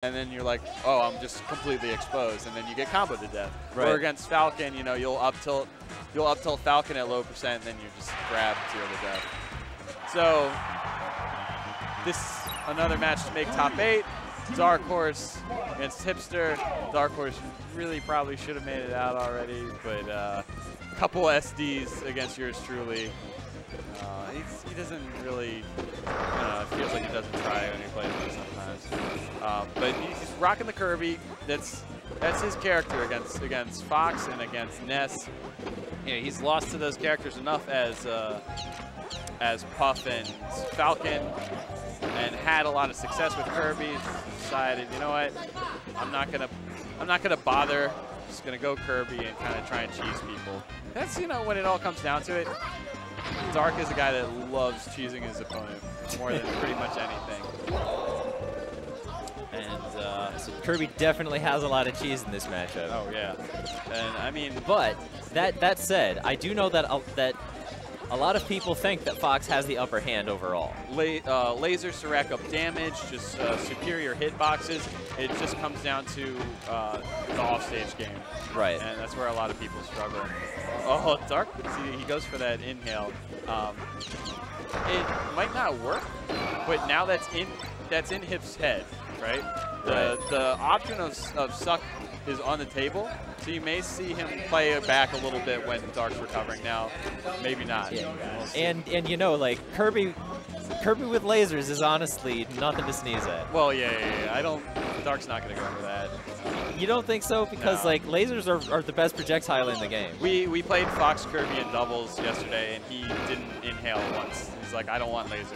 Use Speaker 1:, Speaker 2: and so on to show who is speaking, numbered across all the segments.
Speaker 1: and then you're like, oh, I'm just completely exposed, and then you get comboed to death.
Speaker 2: Right.
Speaker 1: Or against Falcon, you know, you'll up tilt Falcon at low percent, and then you just grab 0 to death. So this another match to make top 8. Darkhorse against Hipster. Darkhorse really probably should have made it out already, but a couple SDs against yours truly. He doesn't really, it feels like he doesn't try when he plays him sometimes. But he's rocking the Kirby. That's his character against Fox and against SnS. You know, he's lost to those characters enough as Puff and Falcon, and had a lot of success with Kirby. Decided, you know what, I'm not gonna bother. Just gonna go Kirby and kind of try and cheese people. That's, you know, when it all comes down to it. Dark is a guy that loves cheesing his opponent more than pretty much anything.
Speaker 2: And so Kirby definitely has a lot of cheese in this matchup.
Speaker 1: Oh yeah, and I mean,
Speaker 2: but that said, I do know that that a lot of people think that Fox has the upper hand overall.
Speaker 1: Lasers to rack up damage, just superior hitboxes. It just comes down to the offstage game.
Speaker 2: Right.
Speaker 1: And that's where a lot of people struggle. Oh, Dark, see, he goes for that inhale. It might not work, but now that's in Hip's head, right? The option of suck is on the table, so you may see him play it back a little bit when Dark's recovering. Now, maybe not.
Speaker 2: Yeah. And you know, like Kirby with lasers is honestly nothing to sneeze at.
Speaker 1: Well, yeah. Dark's not going to go for that.
Speaker 2: You don't think so? Because like lasers are the best projectile in the game.
Speaker 1: We played Fox Kirby in doubles yesterday, and he didn't inhale once. He's like, I don't want lasers.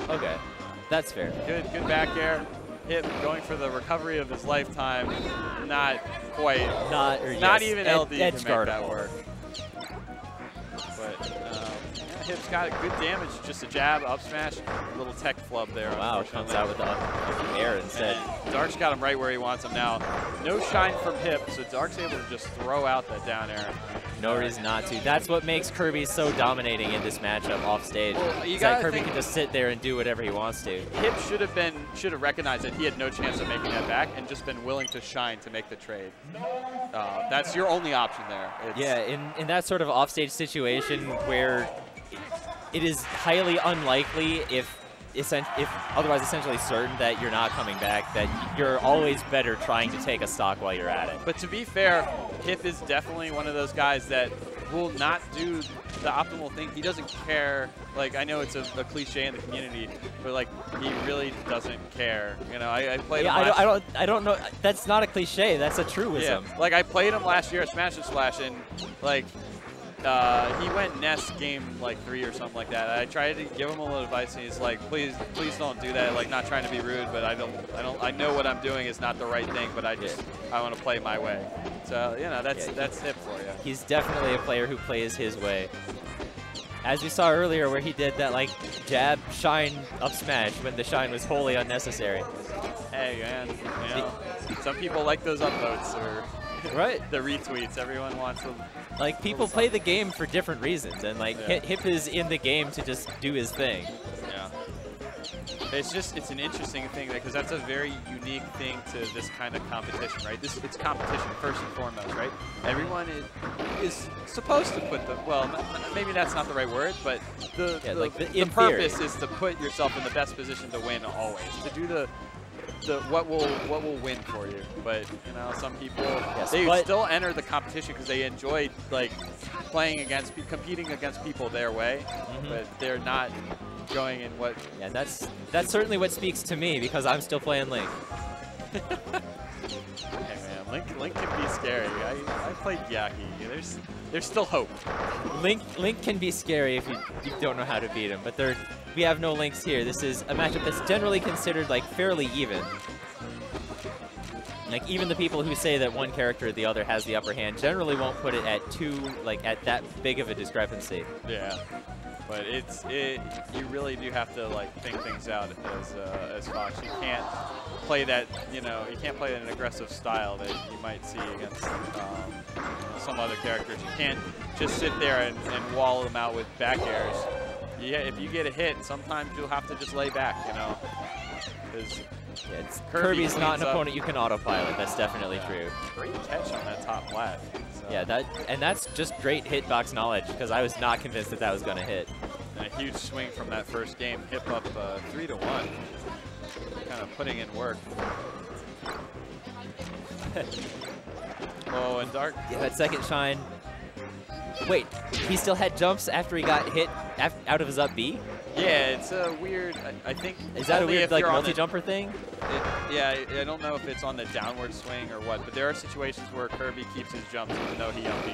Speaker 1: So.
Speaker 2: Okay, that's fair.
Speaker 1: Good back air. Hip going for the recovery of his lifetime. Not quite. Not even LD can make that work. But Hip's got good damage. Just a jab, up smash, little tech flub there.
Speaker 2: Wow, comes out with the up air instead.
Speaker 1: And Dark's got him right where he wants him now. No shine from Hip, so Dark's able to just throw out that down air.
Speaker 2: No reason not to. That's what makes Kirby so dominating in this matchup off stage. Well, Kirby can just sit there and do whatever he wants to.
Speaker 1: Hip should have recognized that he had no chance of making that back and just been willing to shine to make the trade. That's your only option there.
Speaker 2: In that sort of offstage situation where it is highly unlikely, if otherwise essentially certain, that you're not coming back, that you're always better trying to take a stock while you're at it.
Speaker 1: But to be fair, Hip is definitely one of those guys that will not do the optimal thing. He doesn't care. Like, I know it's a cliche in the community, but like, he really doesn't care. You know, I played him
Speaker 2: I don't know. That's not a cliche. That's a truism.
Speaker 1: Yeah. Like, I played him last year at Smash and Splash, and like, he went SnS game like 3 or something like that. I tried to give him a little advice, and he's like, please don't do that. Like, not trying to be rude, but I know what I'm doing is not the right thing, but I want to play my way. So, you know, that's Hip for you.
Speaker 2: He's definitely a player who plays his way. As we saw earlier, where he did that like jab shine up smash when the shine was wholly unnecessary.
Speaker 1: Hey man, you know, some people like those upvotes or the retweets. Everyone wants them.
Speaker 2: Like, people play the game for different reasons, and like Hip is in the game to just do his thing.
Speaker 1: Yeah. It's an interesting thing because that's a very unique thing to this kind of competition, right? It's competition first and foremost, right? Everyone is supposed to put maybe that's not the right word, but the purpose is to put yourself in the best position to win always, to do what will win for you. But you know, some people they still enter the competition because they enjoy like competing against people their way, but they're not going in what.
Speaker 2: Yeah, that's certainly what speaks to me, because I'm still playing Link.
Speaker 1: Hey man, Link can be scary. I played Yaki. There's still hope.
Speaker 2: Link can be scary if you don't know how to beat him, but we have no Links here. This is a matchup that's generally considered like fairly even. Like, even the people who say that one character or the other has the upper hand generally won't put it at at that big of a discrepancy.
Speaker 1: Yeah. But you really do have to like think things out as Fox. You can't play that, you can't play an aggressive style that you might see against some other characters. You can't just sit there and wall them out with back airs. Yeah, if you get a hit, sometimes you'll have to just lay back, because
Speaker 2: Yeah, Kirby's not an opponent you can autopilot. That's definitely true.
Speaker 1: Great catch on that top flat. So.
Speaker 2: Yeah, that's just great hitbox knowledge because I was not convinced that was going to hit.
Speaker 1: And a huge swing from that first game. Hip up 3-1. Kind of putting in work. Oh, and Dark.
Speaker 2: Yeah, that second shine. Wait, he still had jumps after he got hit out of his up B?
Speaker 1: Yeah, it's a weird, I think.
Speaker 2: Is that a weird like multi-jumper thing?
Speaker 1: Yeah, I don't know if it's on the downward swing or what, but there are situations where Kirby keeps his jumps even though he up B.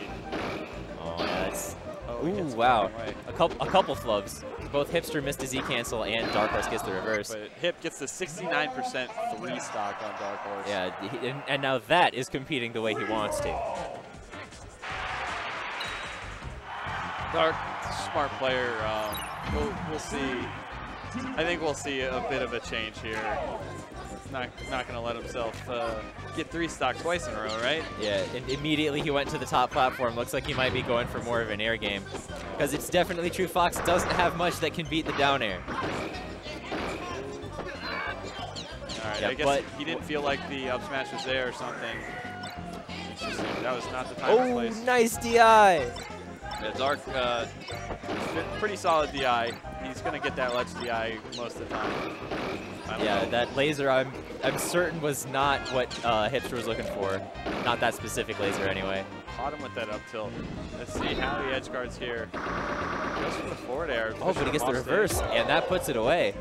Speaker 2: Oh, yeah, that's.
Speaker 1: Oh,
Speaker 2: ooh, wow. A couple flubs. Both Hipster missed a Z cancel and Darkhorse gets the reverse.
Speaker 1: But Hip gets the 69% 3 stock on Darkhorse.
Speaker 2: Yeah, and now that is competing the way he wants to.
Speaker 1: Dark, smart player. We'll see. I think we'll see a bit of a change here. Not going to let himself get 3 stock twice in a row, right?
Speaker 2: Yeah, and immediately he went to the top platform. Looks like he might be going for more of an air game. Because it's definitely true, Fox doesn't have much that can beat the down air.
Speaker 1: All right,
Speaker 2: yeah,
Speaker 1: I guess he didn't feel like the up smash was there or something. That was not the time or place.
Speaker 2: Oh, nice DI!
Speaker 1: Yeah, Dark, pretty solid DI. He's going to get that ledge DI most of the time.
Speaker 2: Yeah, that laser I'm certain was not what Hipster was looking for. Not that specific laser anyway.
Speaker 1: Caught him with that up tilt. Let's see how he edge guards here. Goes for the forward air.
Speaker 2: Oh, but he gets the reverse, and that puts it away.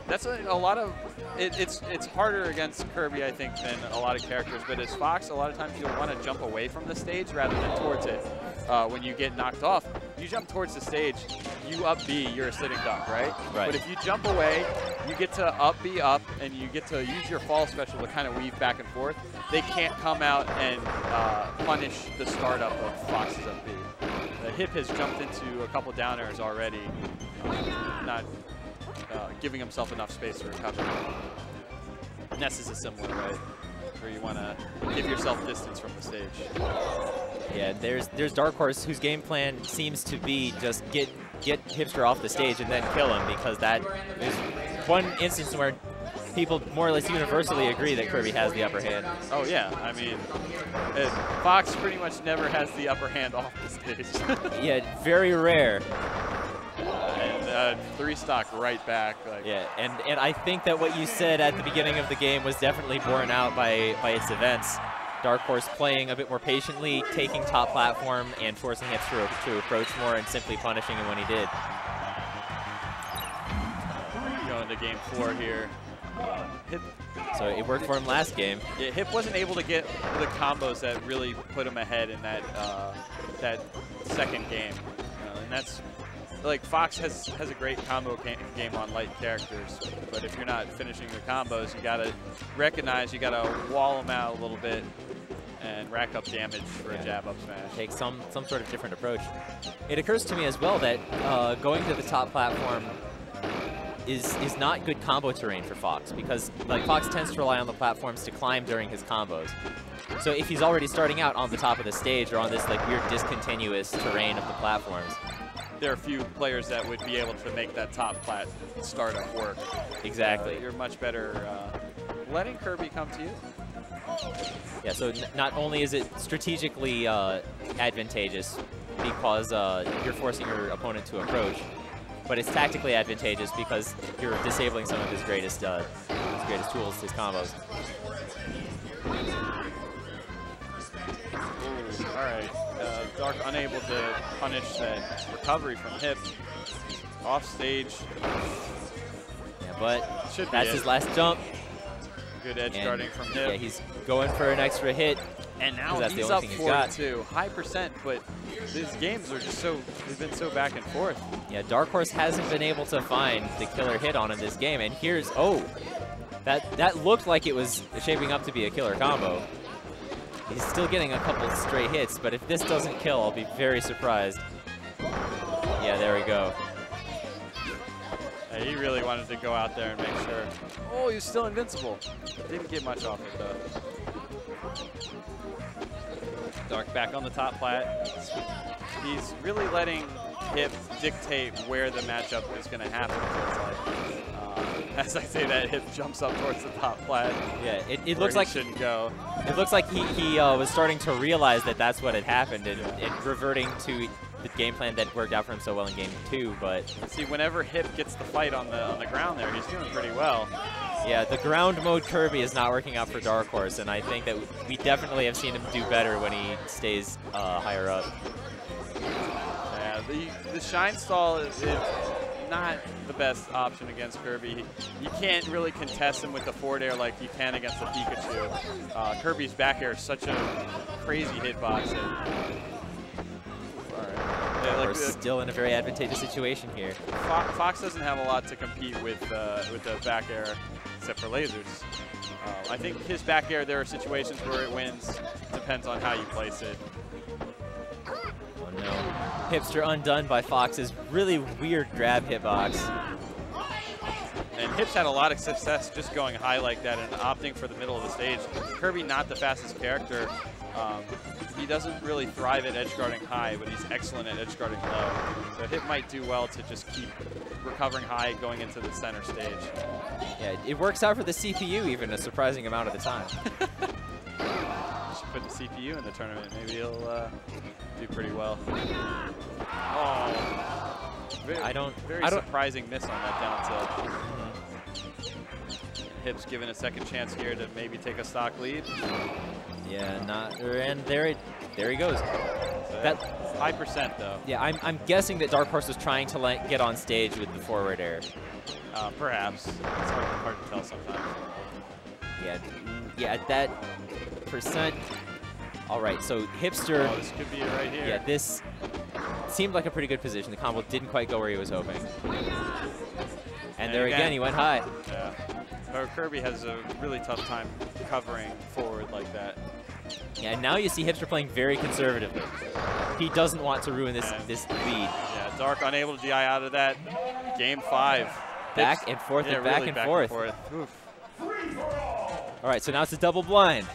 Speaker 1: That's a lot of, it's harder against Kirby, I think, than a lot of characters. But as Fox, a lot of times you'll want to jump away from the stage rather than towards it. When you get knocked off, you jump towards the stage, you up B, you're a sitting duck, right? But if you jump away, you get to up B up, and you get to use your fall special to kind of weave back and forth. They can't come out and punish the startup of Fox's up B. The Hip has jumped into a couple down airs already, not giving himself enough space to recover. SnS is a similar way, where you want to give yourself distance from the stage.
Speaker 2: Yeah, there's Darkhorse, whose game plan seems to be just get Hipster off the stage and then kill him, because that is one instance where people more or less universally agree that Kirby has the upper hand.
Speaker 1: Oh yeah, I mean, Fox pretty much never has the upper hand off the stage.
Speaker 2: Yeah, very rare.
Speaker 1: And 3 stock right back. Like.
Speaker 2: Yeah, and I think that what you said at the beginning of the game was definitely borne out by its events. Darkhorse playing a bit more patiently, taking top platform, and forcing Hipster to approach more and simply punishing him when he did.
Speaker 1: Going to game 4 here. Hip.
Speaker 2: So it worked for him last game.
Speaker 1: Yeah, Hip wasn't able to get the combos that really put him ahead in that that second game. And that's, like, Fox has a great combo game on light characters, but if you're not finishing the combos, you gotta recognize, you gotta wall them out a little bit and rack up damage for a jab up smash.
Speaker 2: Take some sort of different approach. It occurs to me as well that going to the top platform is not good combo terrain for Fox, because like Fox tends to rely on the platforms to climb during his combos. So if he's already starting out on the top of the stage or on this like weird discontinuous terrain of the platforms,
Speaker 1: there are few players that would be able to make that top plat startup work.
Speaker 2: Exactly.
Speaker 1: You're much better letting Kirby come to you.
Speaker 2: Yeah, so not only is it strategically advantageous because you're forcing your opponent to approach, but it's tactically advantageous because you're disabling some of his greatest tools, his combos.
Speaker 1: All right, Dark unable to punish that recovery from Hip. Off stage.
Speaker 2: Yeah, but that's his last jump.
Speaker 1: Good edge guarding from Hip.
Speaker 2: Yeah, he's going for an extra hit.
Speaker 1: And now he's up 4-2. High percent, but these games are just they've been so back and forth.
Speaker 2: Yeah, Darkhorse hasn't been able to find the killer hit on him this game. And here's, that looked like it was shaping up to be a killer combo. He's still getting a couple stray hits, but if this doesn't kill, I'll be very surprised. Yeah, there we go.
Speaker 1: He really wanted to go out there and make sure. Oh, he's still invincible. Didn't get much off it, though. Dark back on the top plat. He's really letting Hip dictate where the matchup is going to happen, it feels like. As I say that, hip jumps up towards the top flat.
Speaker 2: Yeah, it looks like
Speaker 1: shouldn't go.
Speaker 2: It looks like he was starting to realize that that's what had happened and reverting to the game plan that worked out for him so well in game 2. But
Speaker 1: see, whenever Hip gets the fight on the ground there, he's doing pretty well.
Speaker 2: Yeah, the ground mode Kirby is not working out for Darkhorse, and I think that we definitely have seen him do better when he stays higher up.
Speaker 1: Yeah, the Shine Stall is not the best option against Kirby. You can't really contest him with the forward air like you can against the Pikachu. Kirby's back air is such a crazy hitbox.
Speaker 2: We're still in a very advantageous situation here.
Speaker 1: Fox doesn't have a lot to compete with the back air, except for lasers. I think his back air, there are situations where it wins. Depends on how you place it.
Speaker 2: Oh no. Hipster undone by Fox's really weird grab hitbox.
Speaker 1: And Hips had a lot of success just going high like that and opting for the middle of the stage. Kirby, not the fastest character. He doesn't really thrive at edge guarding high, but he's excellent at edge guarding low. So Hip might do well to just keep recovering high going into the center stage.
Speaker 2: Yeah, it works out for the CPU even a surprising amount of the time.
Speaker 1: Should put the CPU in the tournament. Maybe he'll do pretty well. Oh, very surprising miss on that down tilt. Hip's given a second chance here to maybe take a stock lead.
Speaker 2: Yeah, and there he goes.
Speaker 1: So that's high percent though.
Speaker 2: Yeah, I'm guessing that Darkhorse was trying to get on stage with the forward air.
Speaker 1: Perhaps. It's hard to tell sometimes.
Speaker 2: Yeah, at that percent. All right, so Hipster.
Speaker 1: Oh, this could be it right here.
Speaker 2: Yeah, this seemed like a pretty good position. The combo didn't quite go where he was hoping. And there again, he went high.
Speaker 1: Yeah. Kirby has a really tough time covering forward like that.
Speaker 2: Yeah, and now you see Hipster playing very conservatively. He doesn't want to ruin this lead.
Speaker 1: Yeah, Dark unable to DI out of that. Game 5.
Speaker 2: Back and forth and back
Speaker 1: really
Speaker 2: and forth.
Speaker 1: Oof.
Speaker 2: All right, so now it's a double blind.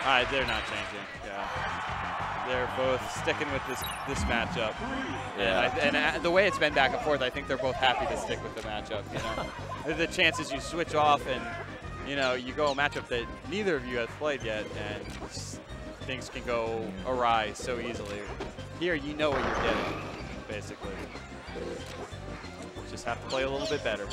Speaker 1: All right, they're not changing. Yeah, they're both sticking with this matchup. Yeah. And the way it's been back and forth, I think they're both happy to stick with the matchup. You know, the chances you switch off and you go a matchup that neither of you has played yet, and things can go awry so easily. Here, you know what you're getting, basically. Just have to play a little bit better.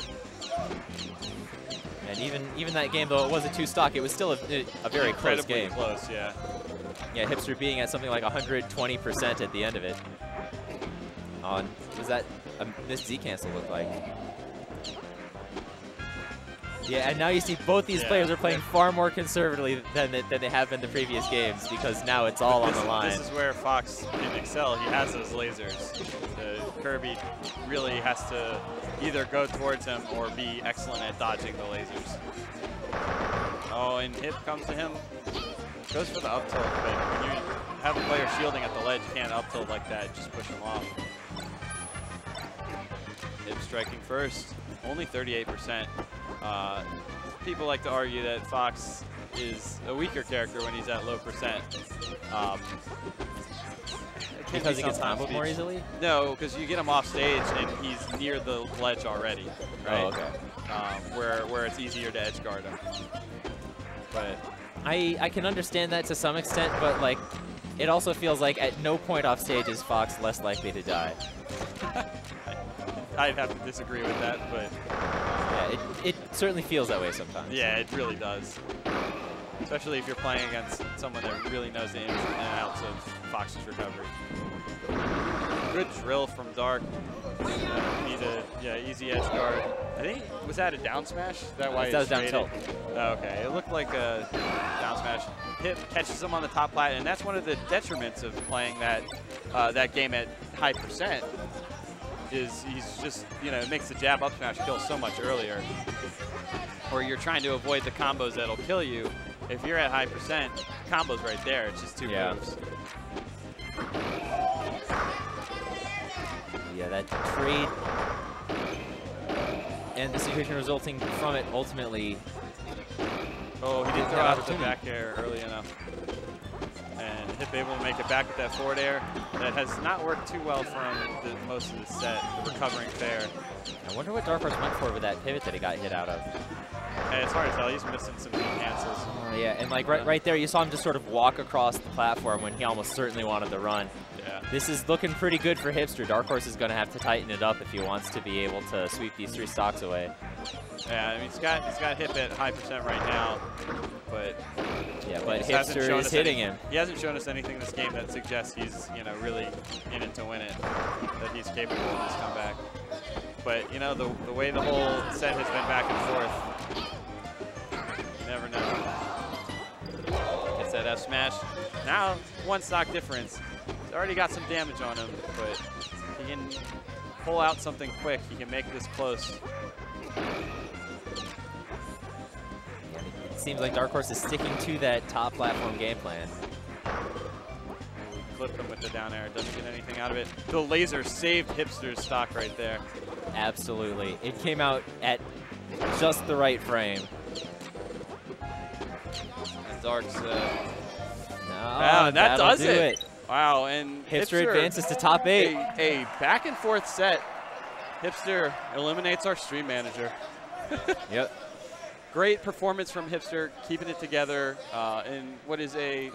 Speaker 2: And even that game, though it was a 2-stock, it was still a very close game.
Speaker 1: Close, yeah.
Speaker 2: Yeah, Hipster being at something like 120% at the end of it. Was that a missed Z cancel look like? Yeah, and now you see both these players are playing far more conservatively than they have been the previous games, because now it's all on the line.
Speaker 1: This is where Fox can excel. He has those lasers. Kirby really has to either go towards him or be excellent at dodging the lasers. Oh, and Hip comes to him. Goes for the up tilt, but when you have a player shielding at the ledge, you can't up tilt like that. Just push him off. Hip striking first. Only 38%. People like to argue that Fox is a weaker character when he's at low percent.
Speaker 2: Because he gets comboed more easily?
Speaker 1: No, because you get him off stage and he's near the ledge already, right?
Speaker 2: Oh, okay.
Speaker 1: Where it's easier to edge guard him. But
Speaker 2: I can understand that to some extent, but like, it also feels like at no point off stage is Fox less likely to die.
Speaker 1: I'd have to disagree with that, but
Speaker 2: yeah, it certainly feels that way sometimes.
Speaker 1: Yeah, it really does. Especially if you're playing against someone that really knows the ins and outs of Fox's recovery. Good drill from Dark. Easy edge guard. I think, was that a down smash? Is that why
Speaker 2: that was down tilt.
Speaker 1: Oh, okay, it looked like a down smash. Hip catches him on the top plat, and that's one of the detriments of playing that game at high percent. Is he's just, it makes the jab up smash kill so much earlier. Or you're trying to avoid the combos that'll kill you. If you're at high percent, combo's right there. It's just two moves.
Speaker 2: Yeah, that trade and the situation resulting from it ultimately.
Speaker 1: Oh, he didn't throw out the back air early enough. And Hip able to make it back with that forward air that has not worked too well from most of the set, the recovering fair.
Speaker 2: I wonder what Darkhorse went for with that pivot that he got hit out of.
Speaker 1: Hey, it's hard to tell. He's missing some knee cancels.
Speaker 2: Oh, yeah, and like right there, you saw him just sort of walk across the platform when he almost certainly wanted to run.
Speaker 1: Yeah.
Speaker 2: This is looking pretty good for Hipster. Darkhorse is going to have to tighten it up if he wants to be able to sweep these 3 stocks away.
Speaker 1: Yeah, I mean, he's got Hip at high percent right now, but
Speaker 2: yeah, but Hipster is hitting him.
Speaker 1: He hasn't shown us anything in this game that suggests he's really in it to win it, that he's capable of this comeback. But the way the whole set has been back and forth, you never know. Gets that F smash. Now 1 stock difference. He's already got some damage on him, but he can pull out something quick. He can make this close.
Speaker 2: It seems like Darkhorse is sticking to that top platform game plan.
Speaker 1: Clipped him with the down air. Doesn't get anything out of it. The laser saved Hipster's stock right there.
Speaker 2: Absolutely. It came out at just the right frame.
Speaker 1: And Dark's...
Speaker 2: that does it.
Speaker 1: Wow, and
Speaker 2: Hipster advances to top 8.
Speaker 1: A back and forth set. Hipster eliminates our stream manager.
Speaker 2: Yep.
Speaker 1: Great performance from Hipster, keeping it together in what is a